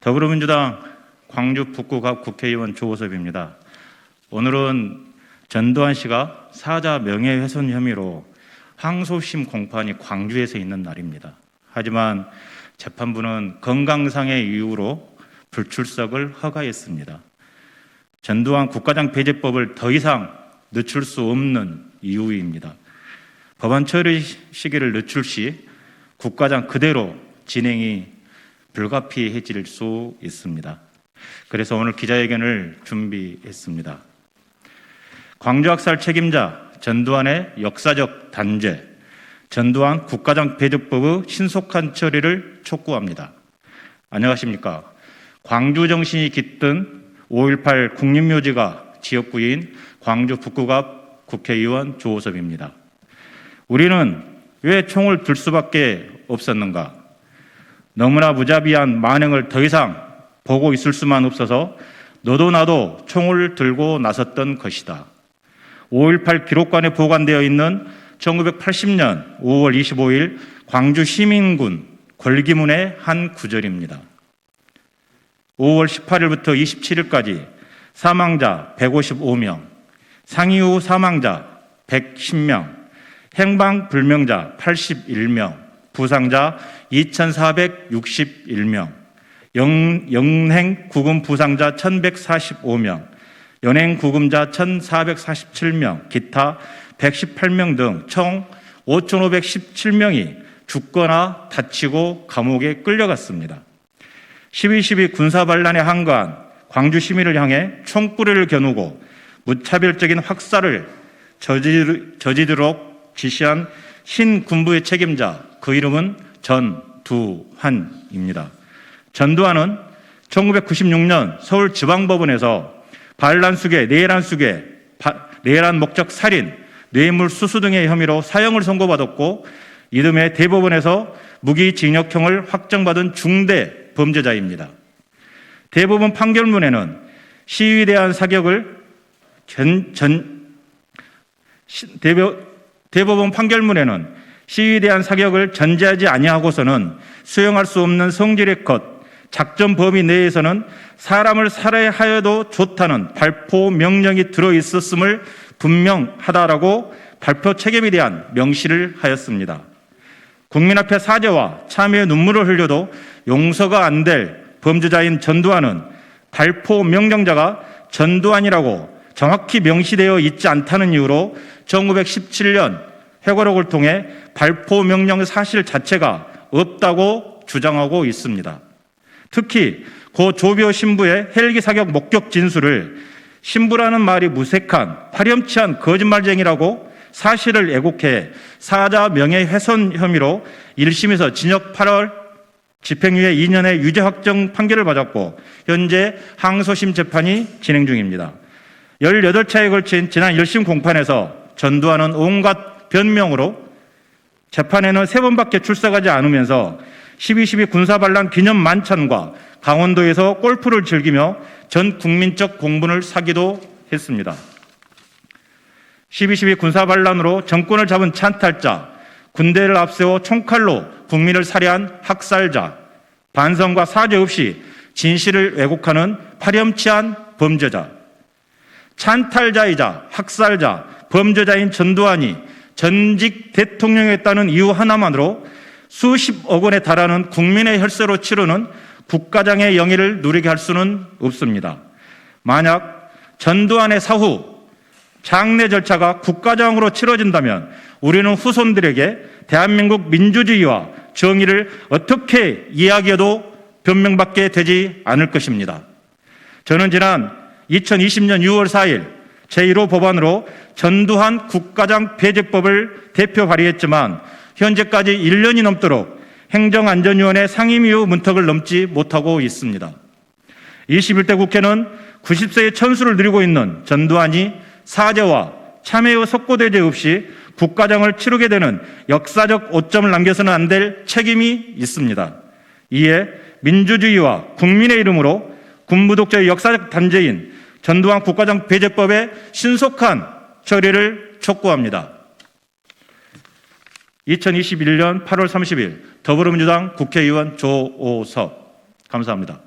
더불어민주당 광주 북구갑 국회의원 조호섭입니다. 오늘은 전두환 씨가 사자 명예훼손 혐의로 항소심 공판이 광주에서 있는 날입니다. 하지만 재판부는 건강상의 이유로 불출석을 허가했습니다. 전두환 국가장 배제법을 더 이상 늦출 수 없는 이유입니다. 법안 처리 시기를 늦출 시 국가장 그대로 진행이 불가피해질 수 있습니다. 그래서 오늘 기자회견을 준비했습니다. 광주 학살 책임자 전두환의 역사적 단죄, 전두환 국가장 배제법의 신속한 처리를 촉구합니다. 안녕하십니까. 광주 정신이 깃든 5.18 국립묘지가 지역구인 광주 북구갑 국회의원 조호섭입니다. 우리는 왜 총을 들 수밖에 없었는가? 너무나 무자비한 만행을 더 이상 보고 있을 수만 없어서 너도 나도 총을 들고 나섰던 것이다. 5.18 기록관에 보관되어 있는 1980년 5월 25일 광주 시민군 걸기문의 한 구절입니다. 5월 18일부터 27일까지 사망자 155명, 상해 후 사망자 110명, 행방불명자 81명, 부상자 2,461명, 영행 구금 부상자 1,145명, 연행 구금자 1,447명, 기타 118명 등 총 5,517명이 죽거나 다치고 감옥에 끌려갔습니다. 12.12 군사반란에 한가한 광주 시민을 향해 총구리를 겨누고 무차별적인 학살을 저지르도록 지시한 신군부의 책임자, 그 이름은 전두환입니다. 전두환은 1996년 서울지방법원에서 반란수괴, 내란 목적 살인, 뇌물수수 등의 혐의로 사형을 선고받았고 이듬해 대법원에서 무기징역형을 확정받은 중대 범죄자입니다. 대법원 판결문에는 시위에 대한 사격을 대법원 판결문에는 시위에 대한 사격을 전제하지 아니하고서는 수용할 수 없는 성질의 것, 작전 범위 내에서는 사람을 살해하여도 좋다는 발포 명령이 들어있었음을 분명하다라고 발표 책임에 대한 명시를 하였습니다. 국민 앞에 사죄와 참회의 눈물을 흘려도 용서가 안 될 범죄자인 전두환은 발포 명령자가 전두환이라고 정확히 명시되어 있지 않다는 이유로 1917년 회고록을 통해 발포 명령 사실 자체가 없다고 주장하고 있습니다. 특히 고 조비오 신부의 헬기 사격 목격 진술을 신부라는 말이 무색한 파렴치한 거짓말쟁이라고 사실을 왜곡해 사자 명예훼손 혐의로 1심에서 징역 8월 집행유예 2년의 유죄 확정 판결을 받았고 현재 항소심 재판이 진행 중입니다. 18차에 걸친 지난 1심 공판에서 전두환은 온갖 변명으로 재판에는 3번밖에 출석하지 않으면서 12.12 군사반란 기념 만찬과 강원도에서 골프를 즐기며 전 국민적 공분을 사기도 했습니다. 12.12 군사반란으로 정권을 잡은 찬탈자, 군대를 앞세워 총칼로 국민을 살해한 학살자, 반성과 사죄 없이 진실을 왜곡하는 파렴치한 범죄자, 찬탈자이자 학살자, 범죄자인 전두환이 전직 대통령이었다는 이유 하나만으로 수십억 원에 달하는 국민의 혈세로 치르는 국가장의 영예를 누리게 할 수는 없습니다. 만약 전두환의 사후 장례 절차가 국가장으로 치러진다면 우리는 후손들에게 대한민국 민주주의와 정의를 어떻게 이야기해도 변명받게 되지 않을 것입니다. 저는 지난 2020년 6월 4일 제1호 법안으로 전두환 국가장 배제법을 대표 발의했지만 현재까지 1년이 넘도록 행정안전위원회 상임위의 문턱을 넘지 못하고 있습니다. 21대 국회는 90세의 천수를 누리고 있는 전두환이 사죄와 참회의 석고대죄 없이 국가장을 치르게 되는 역사적 오점을 남겨서는 안 될 책임이 있습니다. 이에 민주주의와 국민의 이름으로 군부독재의 역사적 단죄인 전두환 국가장 배제법의 신속한 처리를 촉구합니다. 2021년 8월 30일 더불어민주당 국회의원 조호섭. 감사합니다.